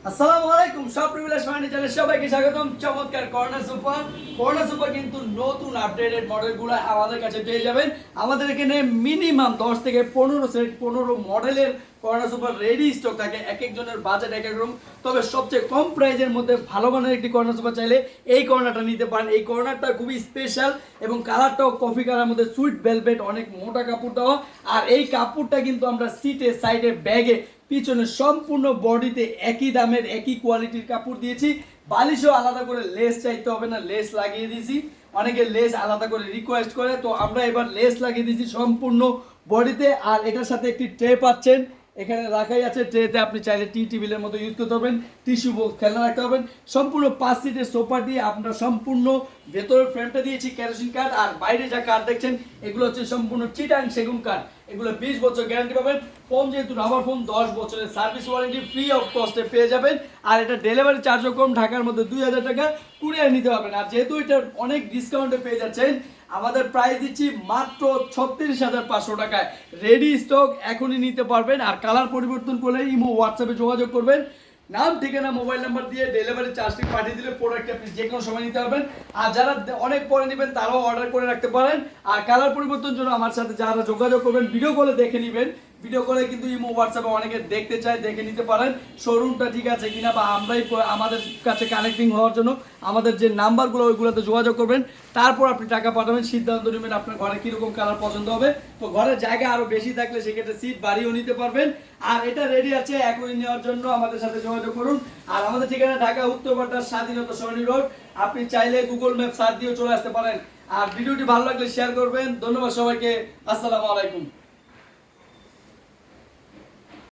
আসসালামু আলাইকুম সপ্রিভিলেজ ফার্নিচারে সবাইকে স্বাগতম। চমৎকার কর্নার সুপার কিন্তু নতুন আপডেটেড মডেলগুলো আমাদের কাছে পেয়ে যাবেন। আমাদের এখানে মিনিমাম 10 থেকে 15 সেট 15 মডেলের কর্নার সুপার রেডি স্টক থাকে। এক একজনের বাজেট এক এক রকম, তবে সবচেয়ে কম প্রাইজের মধ্যে ভালো মানের একটি কর্নার সুপার চাইলে এই কর্নারটা নিতে পারেন। এই কর্নারটা খুবই স্পেশাল এবং কালারটাও কফি কালারের মধ্যে সুইট ভেলভেট, অনেক মোটা কাপড় দেওয়া। আর এই কাপড়টা কিন্তু আমরা সিটে সাইডে ব্যাগে পিছনে সম্পূর্ণ বডিতে একই দামের একই কোয়ালিটির কাপড় দিয়েছি। বালিশও আলাদা করে লেস চাইতে হবে না, লেস লাগিয়ে দিয়েছি। অনেকে লেস আলাদা করে রিকোয়েস্ট করে, তো আমরা এবার লেস লাগিয়ে দিয়েছি সম্পূর্ণ বডিতে। আর এটার সাথে একটি ট্রে পাচ্ছেন, এখানে রাখাই আছে। ট্রেতে আপনি চাইলে টি টেবিলের মতো ইউজ করতে পারবেন, টিস্যু খেলনা রাখতে পারবেন। সম্পূর্ণ 5 সিটের সোফা দিয়ে আমরা সম্পূর্ণ ভেতরের ফ্রেমটা দিয়েছি কেরোসিন কাঠ, আর বাইরে যা কাঠ দেখছেন এগুলো হচ্ছে সম্পূর্ণ চিটাং সেগুন কাঠ। এগুলো 20 বছর গ্যারান্টি পাবেন। ফোন যেহেতু রাবার ফোন, 10 বছরের সার্ভিস ওয়ারেন্টি ফ্রি অফ কস্টে পেয়ে যাবেন। আর এটা ডেলিভারি চার্জও কম, ঢাকার মধ্যে 2000 টাকা কুরিয়ার নিতে পারবেন। আর যেহেতু এটা অনেক ডিসকাউন্টে পেয়ে যাচ্ছেন, আমাদের প্রাইস দিচ্ছি মাত্র 36,500 টাকায়। রেডি স্টক এখনই নিতে পারবেন। আর কালার পরিবর্তন করলে ইমো হোয়াটসঅ্যাপে যোগাযোগ করবেন, নাম ঠিকানা মোবাইল নাম্বার দিয়ে ডেলিভারি চার্জটি পাঠিয়ে দিলে প্রোডাক্ট আপনি যে কোনো সময় নিতে পারবেন। আর যারা অনেক পরে নেবেন তারাও অর্ডার করে রাখতে পারেন। আর কালার পরিবর্তন জন্য আমার সাথে যারা যোগাযোগ করবেন ভিডিও কলে দেখে নেবেন। ভিডিও কলে কিন্তু ইমো হোয়াটসঅ্যাপে অনেকে দেখতে চায়, দেখে নিতে পারেন শোরুমটা ঠিক আছে কিনা, বা আমরাই আমাদের কাছে কানেক্টিং হওয়ার জন্য আমাদের যে নাম্বারগুলো ওইগুলোতে যোগাযোগ করবেন। তারপর আপনি টাকা পাঠাবেন, সিদ্ধান্ত নেবেন আপনার ঘরে কীরকম কালার পছন্দ হবে। তো ঘরের জায়গা আরও বেশি থাকলে সেক্ষেত্রে সিট বাড়িয়েও নিতে পারবেন। আর এটা রেডি আছে এখনই নেওয়ার জন্য আমাদের সাথে যোগাযোগ করুন। আর আমাদের ঠিকানা ঢাকা উত্তরপাড়া স্বাধীনতা সরণি রোড। আপনি চাইলে গুগল ম্যাপ সার্চ দিয়েও চলে আসতে পারেন। আর ভিডিওটি ভালো লাগলে শেয়ার করবেন। ধন্যবাদ সবাইকে। আসসালামু আলাইকুম।